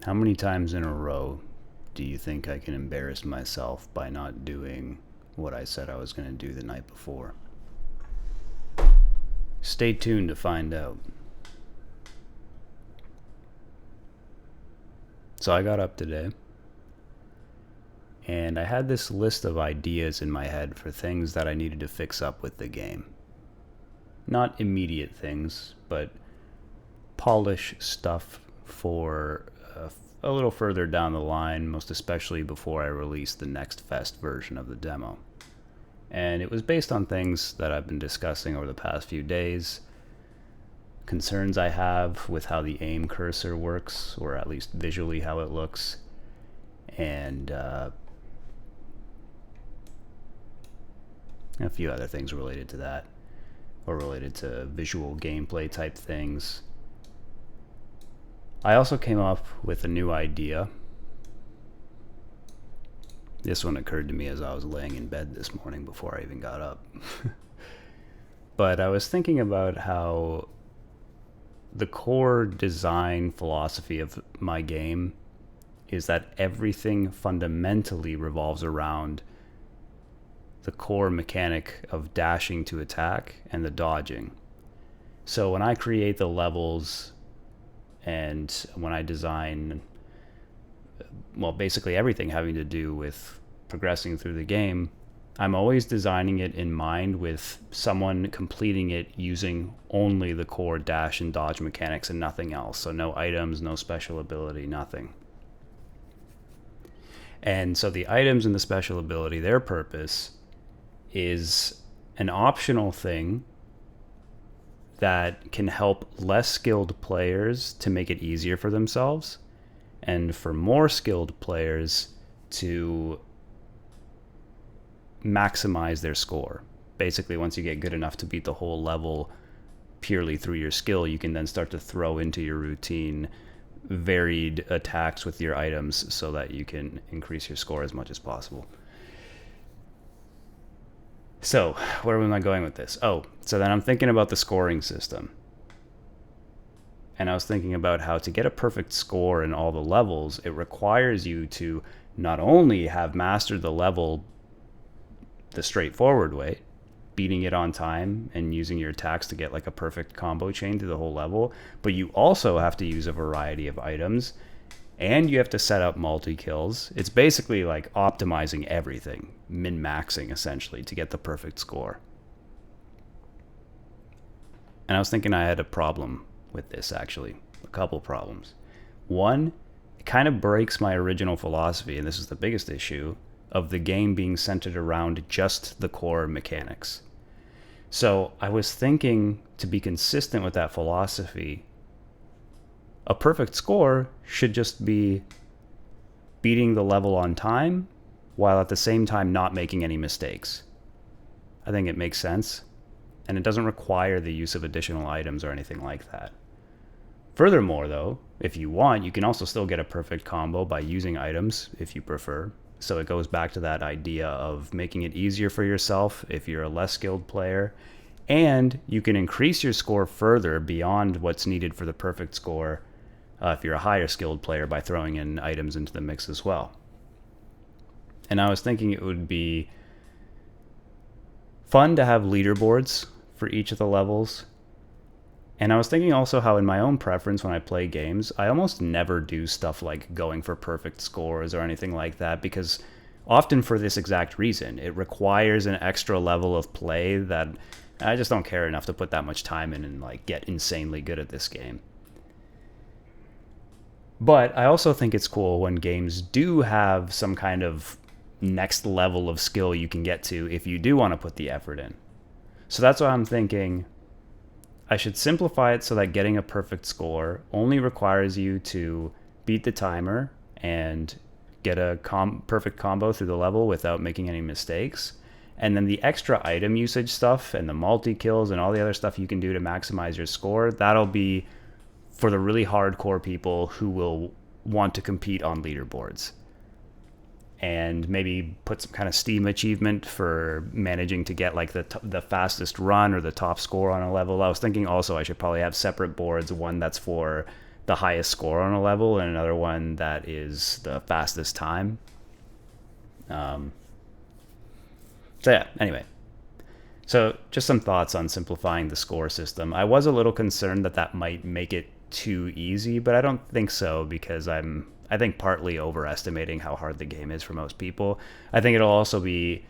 How many times in a row do you think I can embarrass myself by not doing what I said I was going to do the night before? Stay tuned to find out. So I got up today, and I had this list of ideas in my head for things that I needed to fix up with the game. Not immediate things, but polish stuff for a little further down the line, most especially before I release the next Fest version of the demo. And it was based on things that I've been discussing over the past few days, concerns I have with how the aim cursor works, or at least visually how it looks, and a few other things related to that, or related to visual gameplay type things. I also came up with a new idea. This one occurred to me as I was laying in bed this morning before I even got up. But I was thinking about how the core design philosophy of my game is that everything fundamentally revolves around the core mechanic of dashing to attack and the dodging. So when I create the levels and when I design, well, basically everything having to do with progressing through the game, I'm always designing it in mind with someone completing it using only the core dash and dodge mechanics and nothing else. So no items, no special ability, nothing. And so the items and the special ability, their purpose is an optional thing that can help less skilled players to make it easier for themselves, and for more skilled players to maximize their score. Basically, once you get good enough to beat the whole level purely through your skill, you can then start to throw into your routine varied attacks with your items so that you can increase your score as much as possible. So, where am I going with this? Oh, so then I'm thinking about the scoring system. And I was thinking about how to get a perfect score in all the levels, it requires you to not only have mastered the level the straightforward way, beating it on time and using your attacks to get like a perfect combo chain through the whole level, but you also have to use a variety of items, and you have to set up multi-kills. It's basically like optimizing everything, min-maxing essentially, to get the perfect score. And I was thinking I had a problem with this, actually. A couple problems. One, it kind of breaks my original philosophy, and this is the biggest issue, of the game being centered around just the core mechanics. So I was thinking, to be consistent with that philosophy, a perfect score should just be beating the level on time while at the same time not making any mistakes. I think it makes sense, and it doesn't require the use of additional items or anything like that. Furthermore, though, if you want, you can also still get a perfect combo by using items if you prefer. So it goes back to that idea of making it easier for yourself if you're a less skilled player, and you can increase your score further beyond what's needed for the perfect score if you're a higher skilled player by throwing in items into the mix as well. And I was thinking it would be fun to have leaderboards for each of the levels. And I was thinking also how in my own preference when I play games, I almost never do stuff like going for perfect scores or anything like that, because often for this exact reason, it requires an extra level of play that I just don't care enough to put that much time in and like get insanely good at this game. But I also think it's cool when games do have some kind of next level of skill you can get to if you do want to put the effort in. So that's why I'm thinking I should simplify it so that getting a perfect score only requires you to beat the timer and get a perfect combo through the level without making any mistakes. And then the extra item usage stuff and the multi-kills and all the other stuff you can do to maximize your score, that'll be for the really hardcore people who will want to compete on leaderboards. And maybe put some kind of Steam achievement for managing to get like the fastest run or the top score on a level. I was thinking also I should probably have separate boards, one that's for the highest score on a level, and another one that is the fastest time. So yeah, anyway. So just some thoughts on simplifying the score system. I was a little concerned that that might make it too easy, but I don't think so, because I think partly overestimating how hard the game is for most people. I think it'll also be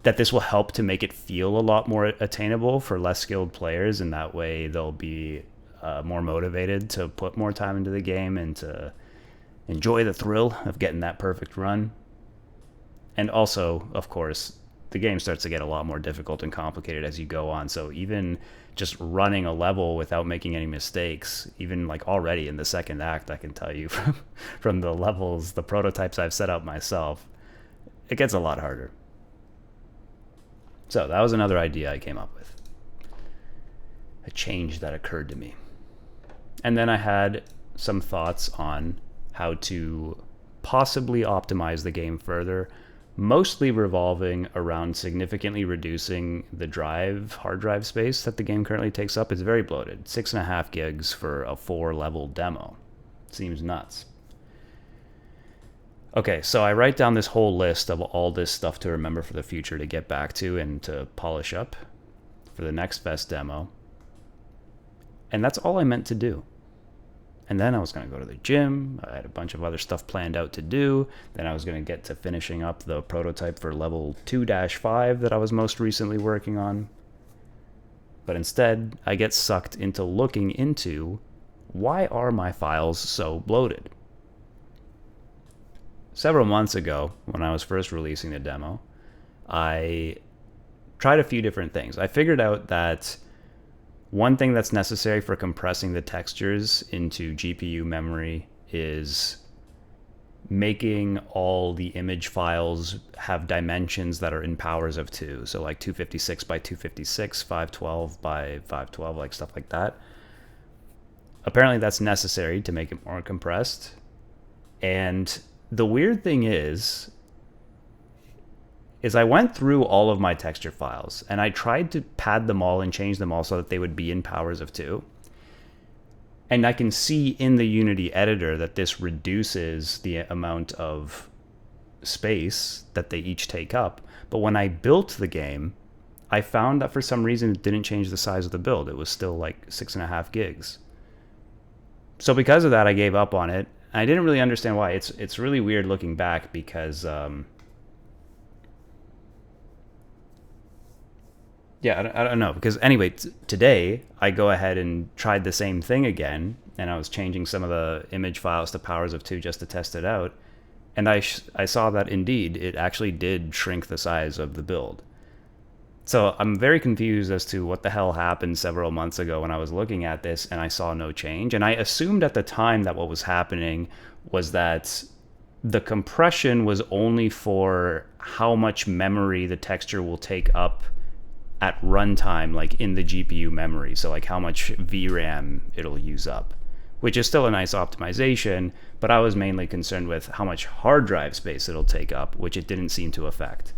that this will help to make it feel a lot more attainable for less skilled players, and that way they'll be more motivated to put more time into the game and to enjoy the thrill of getting that perfect run. And also, of course, the game starts to get a lot more difficult and complicated as you go on. So even just running a level without making any mistakes, even like already in the second act, I can tell you from the levels, the prototypes I've set up myself, it gets a lot harder. So that was another idea I came up with, a change that occurred to me. And then I had some thoughts on how to possibly optimize the game further, mostly revolving around significantly reducing the hard drive space that the game currently takes up. It's very bloated, 6.5 gigs for a 4-level demo. Seems nuts. Okay, so I write down this whole list of all this stuff to remember for the future to get back to and to polish up for the next best demo. And that's all I meant to do. And then I was going to go to the gym. I had a bunch of other stuff planned out to do. Then I was going to get to finishing up the prototype for level 2-5 that I was most recently working on. But instead, I get sucked into looking into, why are my files so bloated? Several months ago, when I was first releasing the demo, I tried a few different things. I figured out that one thing that's necessary for compressing the textures into GPU memory is making all the image files have dimensions that are in powers of 2. So like 256 by 256, 512 by 512, like stuff like that. Apparently that's necessary to make it more compressed. And the weird thing is I went through all of my texture files and I tried to pad them all and change them all so that they would be in powers of 2. And I can see in the Unity editor that this reduces the amount of space that they each take up. But when I built the game, I found that for some reason it didn't change the size of the build. It was still like 6.5 gigs. So because of that, I gave up on it. I didn't really understand why. It's really weird looking back, because yeah, I don't know. Because anyway, today I go ahead and tried the same thing again, and I was changing some of the image files to powers of 2 just to test it out. And I saw that indeed it actually did shrink the size of the build. So I'm very confused as to what the hell happened several months ago when I was looking at this and I saw no change. And I assumed at the time that what was happening was that the compression was only for how much memory the texture will take up at runtime, like in the GPU memory. So like how much VRAM it'll use up, which is still a nice optimization, but I was mainly concerned with how much hard drive space it'll take up, which it didn't seem to affect.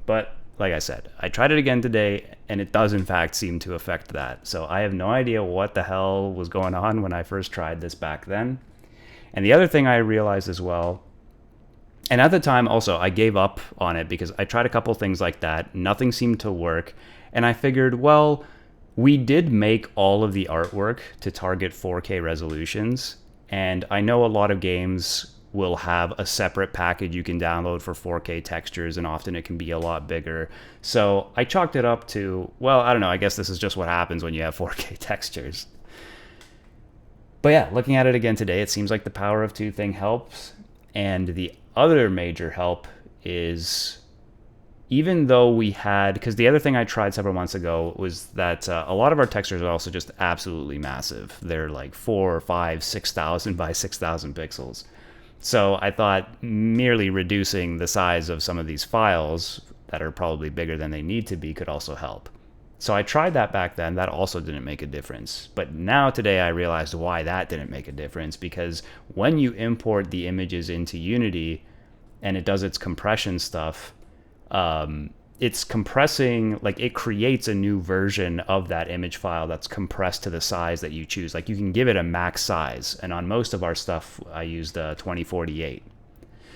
But like I said, I tried it again today, and it does in fact seem to affect that. So I have no idea what the hell was going on when I first tried this back then. And the other thing I realized as well, and at the time also I gave up on it because I tried a couple things like that, nothing seemed to work, and I figured, well, we did make all of the artwork to target 4K resolutions, and I know a lot of games will have a separate package you can download for 4K textures, and often it can be a lot bigger. So I chalked it up to, well, I don't know, I guess this is just what happens when you have 4K textures. But yeah, looking at it again today, it seems like the power of 2 thing helps. And the other major help is, even though we had, because the other thing I tried several months ago was that a lot of our textures are also just absolutely massive. They're like 4, 5, 6,000 by 6,000 pixels. So I thought merely reducing the size of some of these files that are probably bigger than they need to be could also help. So I tried that back then. That also didn't make a difference. But now today I realized why that didn't make a difference, because when you import the images into Unity and it does its compression stuff, it's compressing, like it creates a new version of that image file that's compressed to the size that you choose. Like you can give it a max size, and on most of our stuff I used 2048.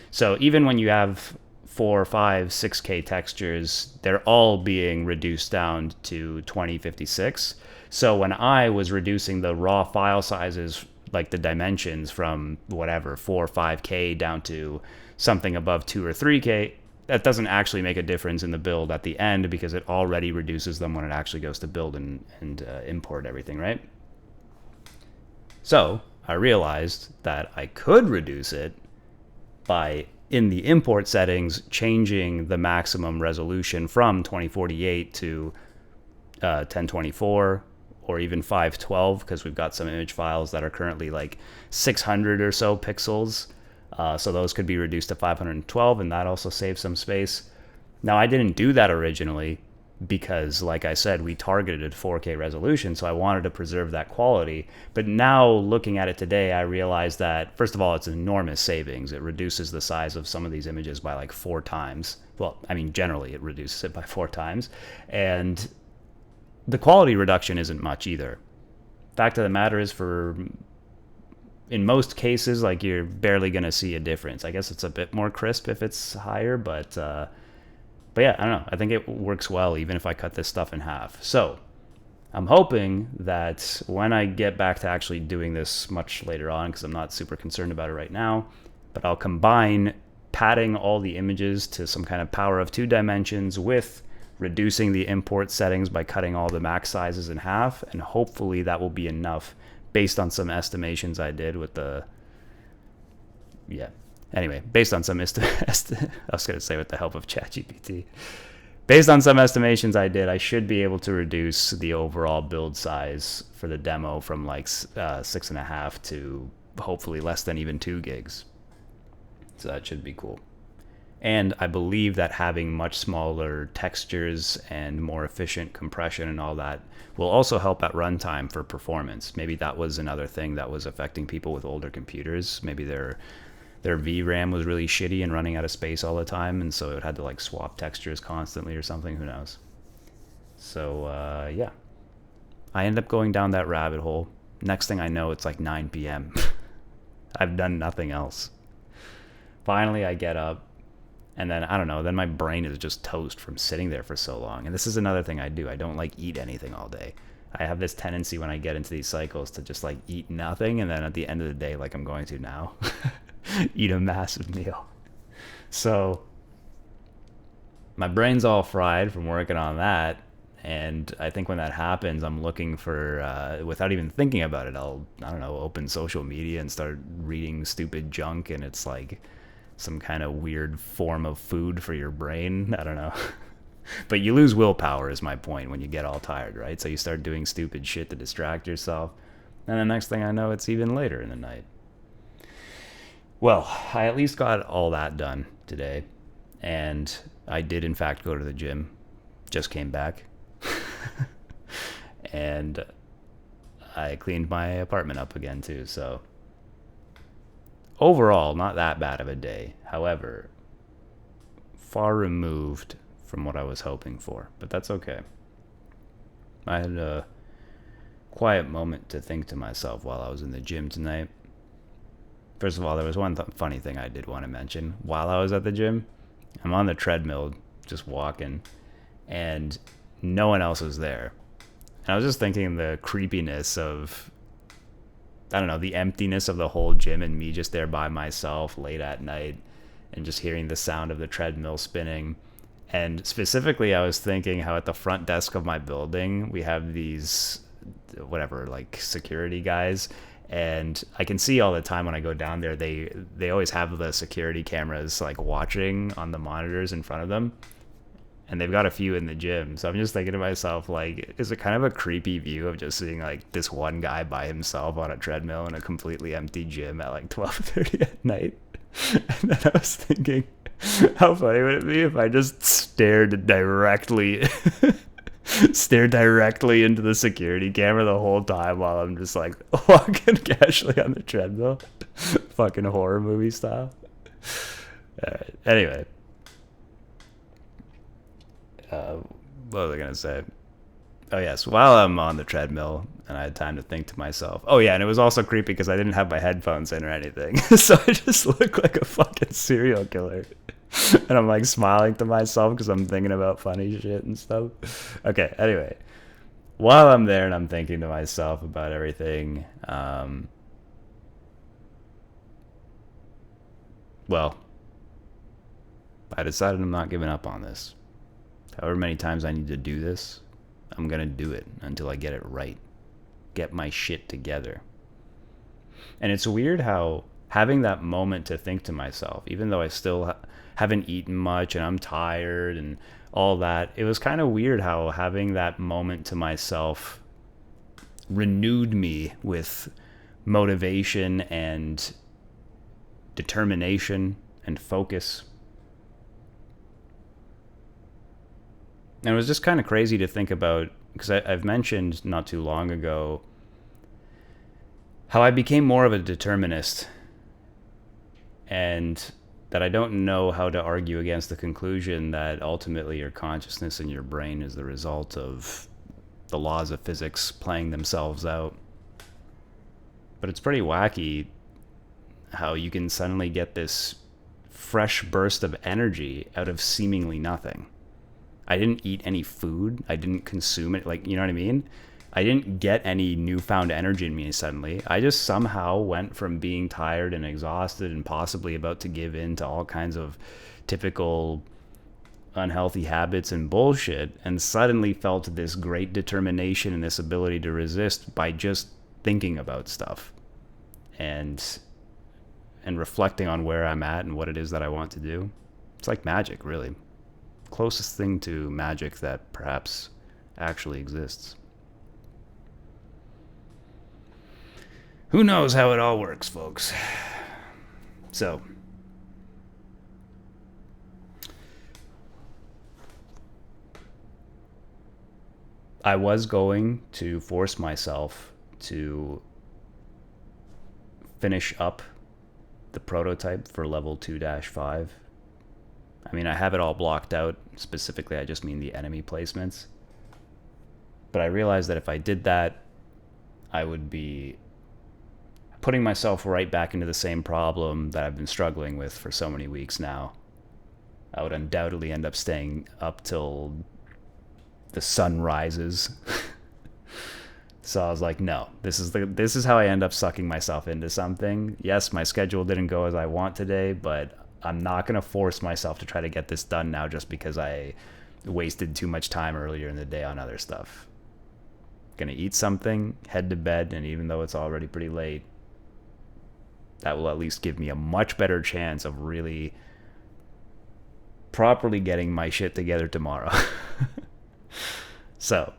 So even when you have 4, 5, 6K textures, they're all being reduced down to 2056. So when I was reducing the raw file sizes, like the dimensions from whatever 4 or 5K down to something above 2 or 3K, that doesn't actually make a difference in the build at the end because it already reduces them when it actually goes to build and import everything, right? So I realized that I could reduce it by, in the import settings, changing the maximum resolution from 2048 to 1024 or even 512, because we've got some image files that are currently like 600 or so pixels. So those could be reduced to 512, and that also saves some space. Now, I didn't do that originally because, like I said, we targeted 4K resolution, so I wanted to preserve that quality. But now, looking at it today, I realized that, first of all, it's enormous savings. It reduces the size of some of these images by like 4 times. Well, I mean, generally, it reduces it by 4 times. And the quality reduction isn't much either. Fact of the matter is, in most cases, like, you're barely going to see a difference. I guess it's a bit more crisp if it's higher, but yeah, I don't know. I think it works well even if I cut this stuff in half. So I'm hoping that when I get back to actually doing this much later on, because I'm not super concerned about it right now, but I'll combine padding all the images to some kind of power of 2 dimensions with reducing the import settings by cutting all the max sizes in half, and hopefully that will be enough based on some estimations I did with the, anyway, based on some I was going to say with the help of ChatGPT. Based on some estimations I did, I should be able to reduce the overall build size for the demo from like 6.5 to hopefully less than even 2 gigs. So that should be cool. And I believe that having much smaller textures and more efficient compression and all that will also help at runtime for performance. Maybe that was another thing that was affecting people with older computers. Maybe their VRAM was really shitty and running out of space all the time, and so it had to like swap textures constantly or something. Who knows? So yeah, I ended up going down that rabbit hole. Next thing I know, it's like 9 p.m. I've done nothing else. Finally, I get up. And then, I don't know, then my brain is just toast from sitting there for so long. And this is another thing I do. I don't like eat anything all day. I have this tendency when I get into these cycles to just like eat nothing. And then at the end of the day, like I'm going to now, eat a massive meal. So my brain's all fried from working on that. And I think when that happens, I'm looking for, without even thinking about it, I don't know, open social media and start reading stupid junk. And it's like some kind of weird form of food for your brain. I don't know. But you lose willpower is my point when you get all tired, right? So you start doing stupid shit to distract yourself. And the next thing I know, it's even later in the night. Well, I at least got all that done today. And I did, in fact, go to the gym. Just came back. And I cleaned my apartment up again, too, so overall, not that bad of a day. However, far removed from what I was hoping for, but that's okay. I had a quiet moment to think to myself while I was in the gym tonight. First of all, there was one funny thing I did want to mention. While I was at the gym, I'm on the treadmill, just walking, and no one else was there. And I was just thinking the creepiness of, I don't know, the emptiness of the whole gym and me just there by myself late at night and just hearing the sound of the treadmill spinning. And specifically, I was thinking how at the front desk of my building, we have these, whatever, like security guys. And I can see all the time when I go down there, they always have the security cameras like watching on the monitors in front of them. And they've got a few in the gym. So I'm just thinking to myself, like, is it kind of a creepy view of just seeing like this one guy by himself on a treadmill in a completely empty gym at like 12:30 at night? And then I was thinking, how funny would it be if I just stared directly into the security camera the whole time while I'm just like walking casually on the treadmill? Fucking horror movie style. All right. Anyway. What was I gonna say? Oh yes, while I'm on the treadmill and I had time to think to myself. Oh yeah, and it was also creepy because I didn't have my headphones in or anything, so I just look like a fucking serial killer. And I'm like smiling to myself because I'm thinking about funny shit and stuff. Okay, anyway, while I'm there and I'm thinking to myself about everything, well, I decided I'm not giving up on this. However many times I need to do this, I'm gonna do it until I get it right. Get my shit together. And it's weird how having that moment to think to myself, even though I still haven't eaten much and I'm tired and all that, it was kind of weird how having that moment to myself renewed me with motivation and determination and focus. And it was just kind of crazy to think about, because I've mentioned not too long ago how I became more of a determinist, and that I don't know how to argue against the conclusion that ultimately your consciousness and your brain is the result of the laws of physics playing themselves out. But it's pretty wacky how you can suddenly get this fresh burst of energy out of seemingly nothing. I didn't eat any food. I didn't consume it. Like, you know what I mean? I didn't get any newfound energy in me suddenly. I just somehow went from being tired and exhausted and possibly about to give in to all kinds of typical unhealthy habits and bullshit, and suddenly felt this great determination and this ability to resist by just thinking about stuff and reflecting on where I'm at and what it is that I want to do. It's like magic, really. Closest thing to magic that perhaps actually exists. Who knows how it all works, folks? So, I was going to force myself to finish up the prototype for level 2-5. I mean, I have it all blocked out. Specifically, I just mean the enemy placements. But I realized that if I did that, I would be putting myself right back into the same problem that I've been struggling with for so many weeks now. I would undoubtedly end up staying up till the sun rises. So I was like, no, this is how I end up sucking myself into something. Yes, my schedule didn't go as I want today, but I'm not going to force myself to try to get this done now just because I wasted too much time earlier in the day on other stuff. Gonna eat something, head to bed, and even though it's already pretty late, that will at least give me a much better chance of really properly getting my shit together tomorrow. So,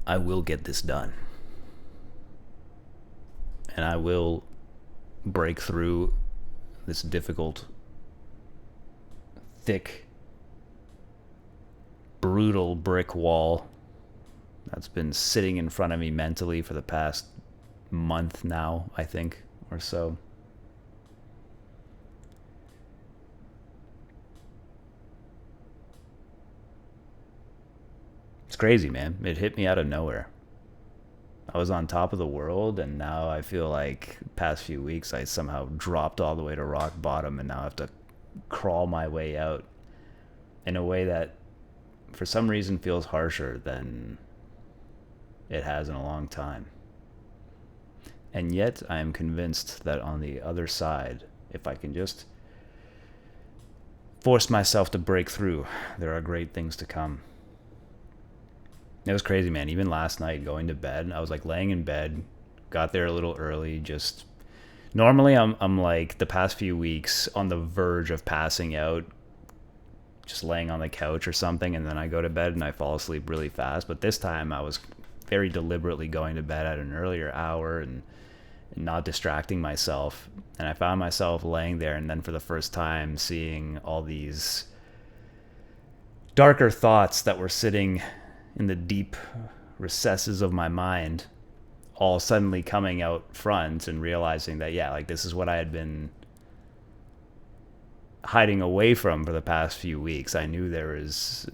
I will get this done. And I will break through this difficult, thick, brutal brick wall that's been sitting in front of me mentally for the past month now, I think, or so. It's crazy, man. It hit me out of nowhere. I was on top of the world, and now I feel like past few weeks I somehow dropped all the way to rock bottom, and now I have to crawl my way out in a way that for some reason feels harsher than it has in a long time. And yet I am convinced that on the other side, if I can just force myself to break through, there are great things to come. It was crazy, man. Even last night going to bed, I was like laying in bed, got there a little early, just normally I'm like the past few weeks on the verge of passing out, just laying on the couch or something, and then I go to bed and I fall asleep really fast. But this time I was very deliberately going to bed at an earlier hour and not distracting myself. And I found myself laying there, and then for the first time seeing all these darker thoughts that were sitting in the deep recesses of my mind all suddenly coming out front, and realizing that, yeah, like this is what I had been hiding away from for the past few weeks. I knew there was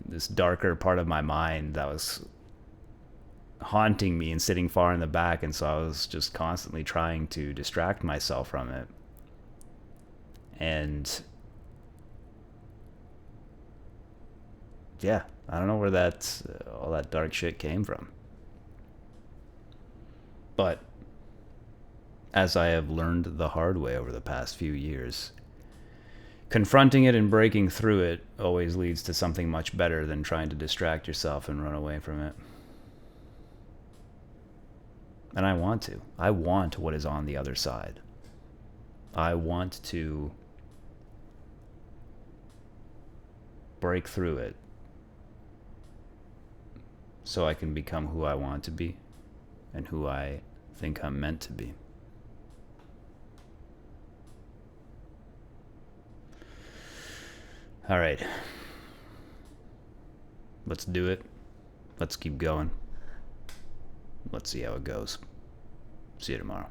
this darker part of my mind that was haunting me and sitting far in the back, and so I was just constantly trying to distract myself from it. And yeah, I don't know where all that dark shit came from. But as I have learned the hard way over the past few years, confronting it and breaking through it always leads to something much better than trying to distract yourself and run away from it. And I want to. I want what is on the other side. I want to break through it so I can become who I want to be and who I think I'm meant to be. All right. Let's do it. Let's keep going. Let's see how it goes. See you tomorrow.